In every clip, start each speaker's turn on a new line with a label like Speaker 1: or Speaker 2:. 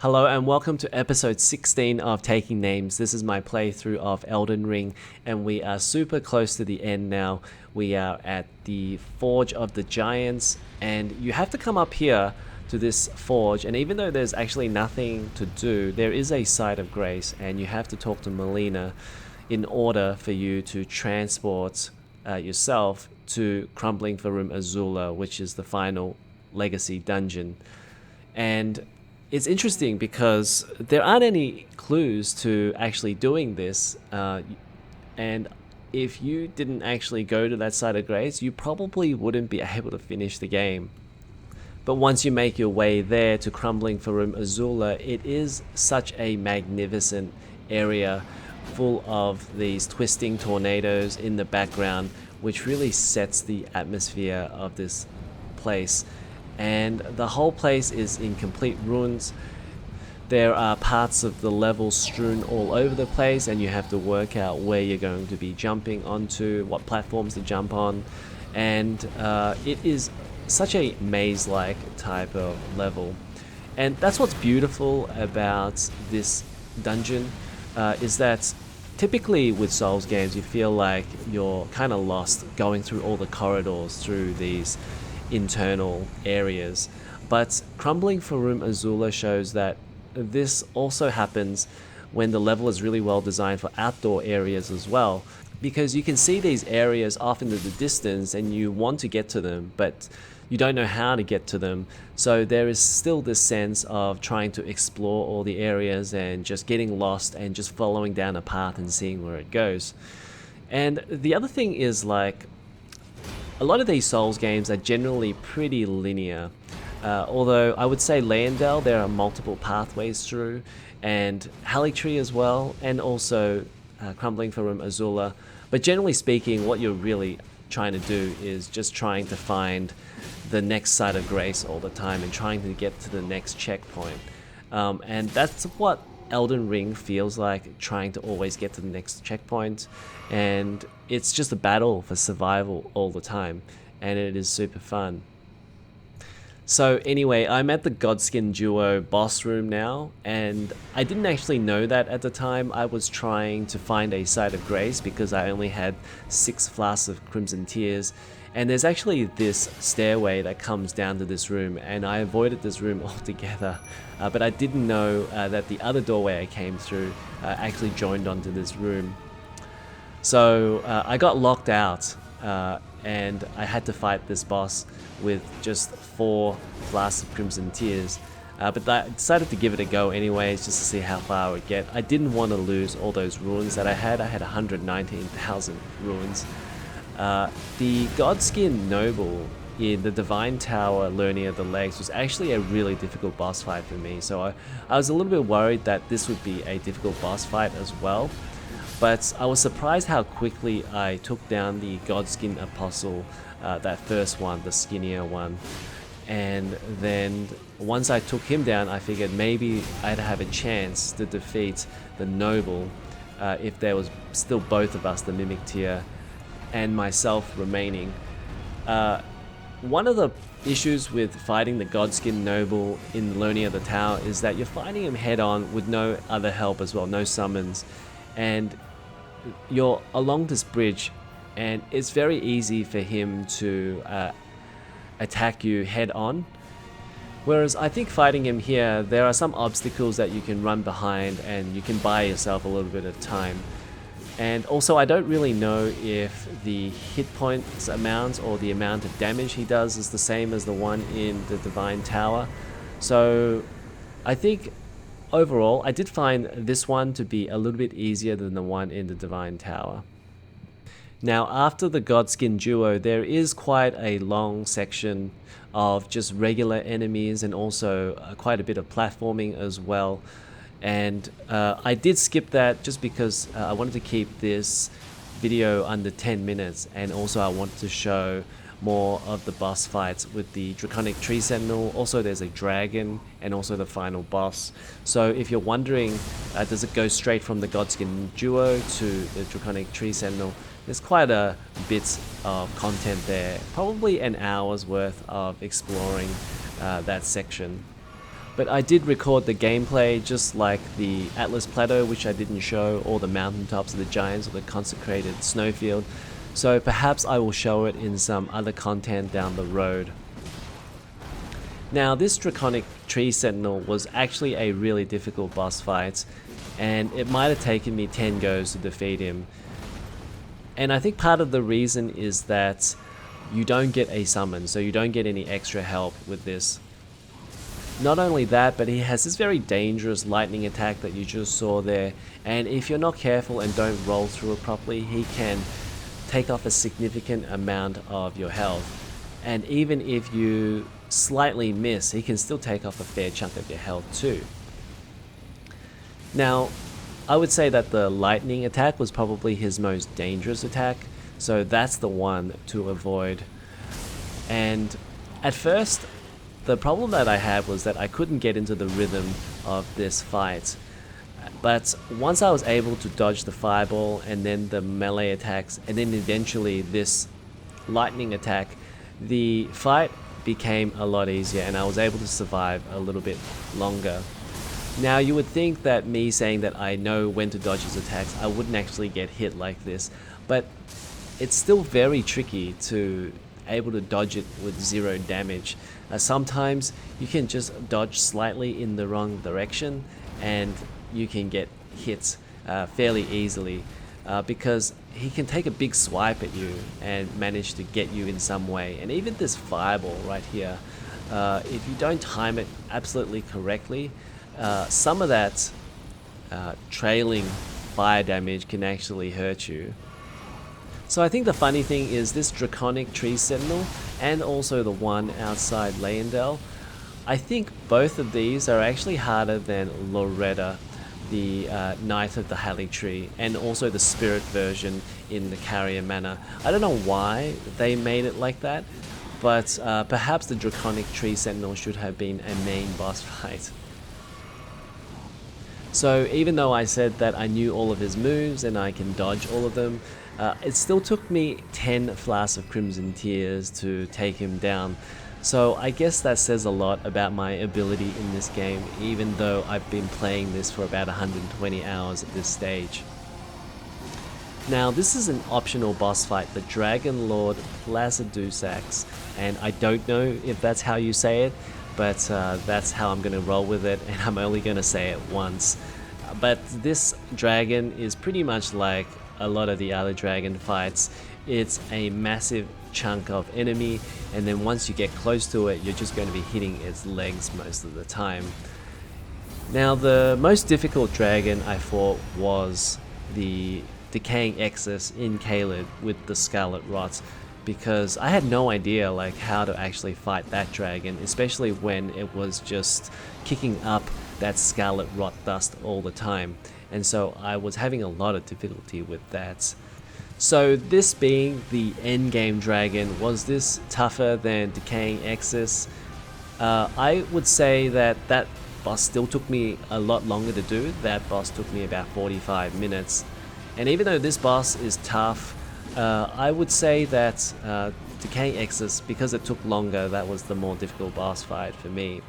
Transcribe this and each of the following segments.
Speaker 1: Hello and welcome to episode 16 of Taking Names. This is my playthrough of Elden Ring and we are super close to the end now. We are at the Forge of the Giants and you have to come up here to this forge, and even though there's actually nothing to do, there is a site of grace and you have to talk to Melina in order for you to transport yourself to Crumbling Farum Azula, which is the final legacy dungeon. And it's interesting because there aren't any clues to actually doing this, and if you didn't actually go to that site of grace, you probably wouldn't be able to finish the game. But once you make your way there to Crumbling Farum Azula, it is such a magnificent area full of these twisting tornadoes in the background, which really sets the atmosphere of this place. And the whole place is in complete ruins. There are parts of the level strewn all over the place and you have to work out where you're going to be jumping onto, what platforms to jump on, and it is such a maze-like type of level. And that's what's beautiful about this dungeon, is that typically with Souls games you feel like you're kind of lost going through all the corridors through these internal areas, but Crumbling Farum Azula shows that this also happens when the level is really well designed for outdoor areas as well, because you can see these areas off into the distance and you want to get to them but you don't know how to get to them, so there is still this sense of trying to explore all the areas and just getting lost and just following down a path and seeing where it goes. And the other thing is, like, a lot of these Souls games are generally pretty linear, although I would say Leyndell there are multiple pathways through, and Haligtree as well, and also Crumbling Farum Azula. But generally speaking, what you're really trying to do is just trying to find the next site of grace all the time and trying to get to the next checkpoint. And that's what Elden Ring feels like, trying to always get to the next checkpoint, and it's just a battle for survival all the time, and it is super fun. So anyway, I'm at the Godskin Duo boss room now, and I didn't actually know that at the time. I was trying to find a site of grace because I only had 6 flasks of Crimson Tears, and there's actually this stairway that comes down to this room, and I avoided this room altogether, but I didn't know that the other doorway I came through actually joined onto this room. So I got locked out, and I had to fight this boss with just 4 flasks of Crimson Tears, but I decided to give it a go anyways, just to see how far I would get. I didn't want to lose all those runes that I had. I had 119,000 runes. The Godskin Noble in the Divine Tower Learning of the Legs was actually a really difficult boss fight for me, so I was a little bit worried that this would be a difficult boss fight as well. But I was surprised how quickly I took down the Godskin Apostle, that first one, the skinnier one. And then once I took him down, I figured maybe I'd have a chance to defeat the Noble if there was still both of us, the Mimic Tier and myself, remaining. One of the issues with fighting the Godskin Noble in Learning of the Tower is that you're fighting him head on with no other help as well, no summons, and you're along this bridge and it's very easy for him to attack you head on. Whereas I think fighting him here, there are some obstacles that you can run behind and you can buy yourself a little bit of time. And also, I don't really know if the hit points amount or the amount of damage he does is the same as the one in the Divine Tower. So I think overall, I did find this one to be a little bit easier than the one in the Divine Tower. Now, after the Godskin Duo, there is quite a long section of just regular enemies and also quite a bit of platforming as well. And I did skip that just because I wanted to keep this video under 10 minutes, and also I wanted to show more of the boss fights with the Draconic Tree Sentinel. Also there's a dragon and also the final boss. So if you're wondering, does it go straight from the Godskin Duo to the Draconic Tree Sentinel, there's quite a bit of content there, probably an hour's worth of exploring that section. But I did record the gameplay just like the Atlas Plateau, which I didn't show, or the mountaintops of the giants or the consecrated snowfield. So perhaps I will show it in some other content down the road. Now this Draconic Tree Sentinel was actually a really difficult boss fight, and it might have taken me 10 goes to defeat him. And I think part of the reason is that you don't get a summon, so you don't get any extra help with this. Not only that, but he has this very dangerous lightning attack that you just saw there, and if you're not careful and don't roll through it properly, he can take off a significant amount of your health. And even if you slightly miss, he can still take off a fair chunk of your health too. Now, I would say that the lightning attack was probably his most dangerous attack, so that's the one to avoid. And at first, the problem that I had was that I couldn't get into the rhythm of this fight. But once I was able to dodge the fireball and then the melee attacks and then eventually this lightning attack, the fight became a lot easier and I was able to survive a little bit longer. Now you would think that me saying that I know when to dodge his attacks, I wouldn't actually get hit like this, but it's still very tricky to able to dodge it with 0 damage. Sometimes you can just dodge slightly in the wrong direction and you can get hit fairly easily because he can take a big swipe at you and manage to get you in some way. And even this fireball right here, if you don't time it absolutely correctly, some of that trailing fire damage can actually hurt you. So I think the funny thing is this Draconic Tree Sentinel and also the one outside Leyendell, I think both of these are actually harder than Loretta, the Knight of the Halley Tree, and also the Spirit version in the Carrier Manor. I don't know why they made it like that, but perhaps the Draconic Tree Sentinel should have been a main boss fight. So even though I said that I knew all of his moves and I can dodge all of them, it still took me 10 flasks of Crimson Tears to take him down. So I guess that says a lot about my ability in this game, even though I've been playing this for about 120 hours at this stage. Now this is an optional boss fight, the Dragonlord Placidusax, and I don't know if that's how you say it, but that's how I'm going to roll with it, and I'm only going to say it once. But this dragon is pretty much like a lot of the other dragon fights. It's a massive chunk of enemy, and then once you get close to it, you're just going to be hitting its legs most of the time. Now the most difficult dragon I fought was the Decaying Exus in Caelid with the Scarlet Rot, because I had no idea like how to actually fight that dragon, especially when it was just kicking up that Scarlet Rot dust all the time, and so I was having a lot of difficulty with that. So this being the endgame dragon, was this tougher than Decaying Exus? I would say that that boss still took me a lot longer to do. That boss took me about 45 minutes, and even though this boss is tough, I would say that Decaying Exus, because it took longer, that was the more difficult boss fight for me.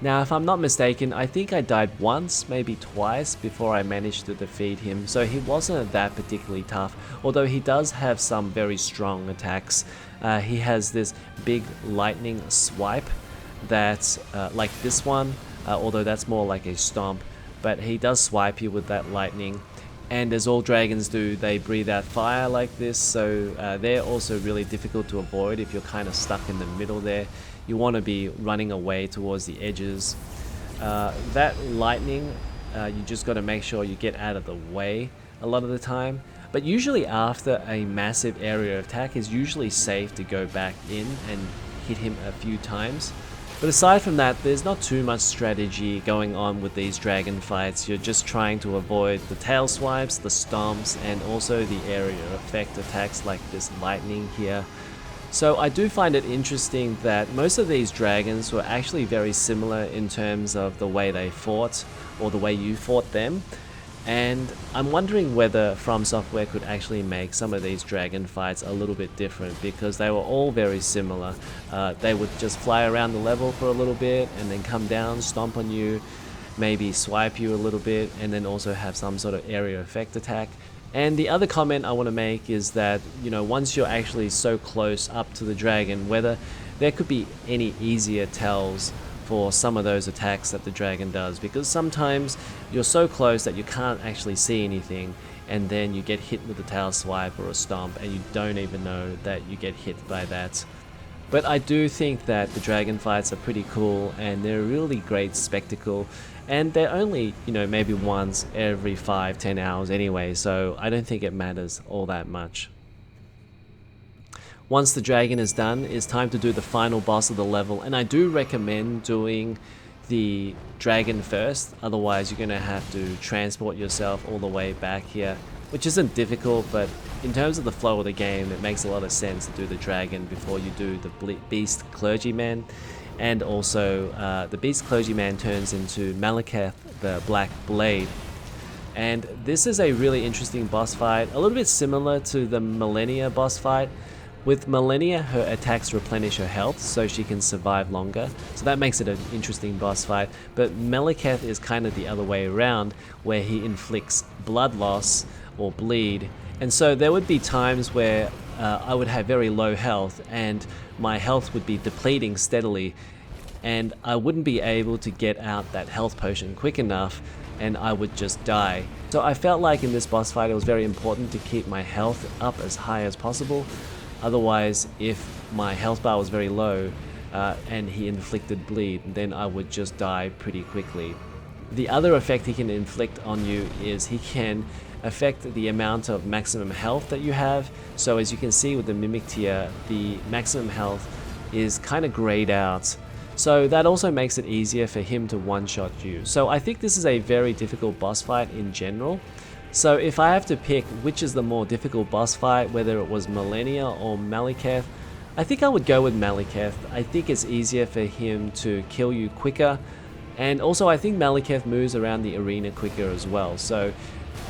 Speaker 1: Now if I'm not mistaken, I think I died once, maybe twice, before I managed to defeat him, so he wasn't that particularly tough, although he does have some very strong attacks. He has this big lightning swipe that, like this one, although that's more like a stomp, but he does swipe you with that lightning. And as all dragons do, they breathe out fire like this, so they're also really difficult to avoid if you're kind of stuck in the middle there. You want to be running away towards the edges. That lightning, you just got to make sure you get out of the way a lot of the time. But usually after a massive area attack, it's usually safe to go back in and hit him a few times. But aside from that, there's not too much strategy going on with these dragon fights. You're just trying to avoid the tail swipes, the stomps, and also the area effect attacks like this lightning here. So I do find it interesting that most of these dragons were actually very similar in terms of the way they fought, or the way you fought them. And I'm wondering whether From Software could actually make some of these dragon fights a little bit different, because they were all very similar. They would just fly around the level for a little bit and then come down, stomp on you, maybe swipe you a little bit, and then also have some sort of area effect attack. And the other comment I want to make is that, you know, once you're actually so close up to the dragon, whether there could be any easier tells for some of those attacks that the dragon does, because sometimes you're so close that you can't actually see anything, and then you get hit with a tail swipe or a stomp and you don't even know that you get hit by that. But I do think that the dragon fights are pretty cool, and they're a really great spectacle, and they're only, you know, maybe once every 5-10 hours anyway, so I don't think it matters all that much. Once the dragon is done, it's time to do the final boss of the level, and I do recommend doing the dragon first, otherwise you're going to have to transport yourself all the way back here, which isn't difficult, but in terms of the flow of the game, it makes a lot of sense to do the dragon before you do the beast clergyman. And also the beast clergyman turns into Maliketh, the black blade. And this is a really interesting boss fight, a little bit similar to the Millennia boss fight. With Millennia, her attacks replenish her health so she can survive longer, so that makes it an interesting boss fight. But Maliketh is kind of the other way around, where he inflicts blood loss or bleed, and so there would be times where I would have very low health and my health would be depleting steadily, and I wouldn't be able to get out that health potion quick enough, and I would just die. So I felt like in this boss fight it was very important to keep my health up as high as possible. Otherwise, if my health bar was very low and he inflicted bleed, then I would just die pretty quickly. The other effect he can inflict on you is he can affect the amount of maximum health that you have. So as you can see with the Mimic tier, the maximum health is kind of grayed out. So that also makes it easier for him to one-shot you. So I think this is a very difficult boss fight in general. So if I have to pick which is the more difficult boss fight, whether it was Millennia or Maliketh, I think I would go with Maliketh. I think it's easier for him to kill you quicker, and also I think Maliketh moves around the arena quicker as well, so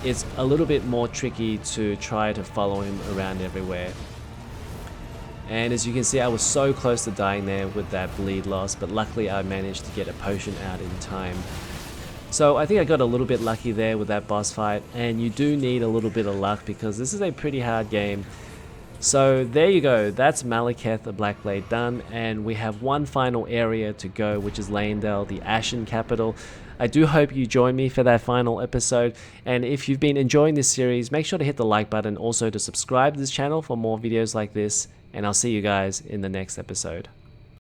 Speaker 1: it's a little bit more tricky to try to follow him around everywhere. And as you can see, I was so close to dying there with that bleed loss, but luckily I managed to get a potion out in time. So I think I got a little bit lucky there with that boss fight, and you do need a little bit of luck because this is a pretty hard game. So there you go, that's Maliketh, the Black Blade done, and we have one final area to go, which is Leyndell, the Ashen capital. I do hope you join me for that final episode, and if you've been enjoying this series, make sure to hit the like button, also to subscribe to this channel for more videos like this, and I'll see you guys in the next episode.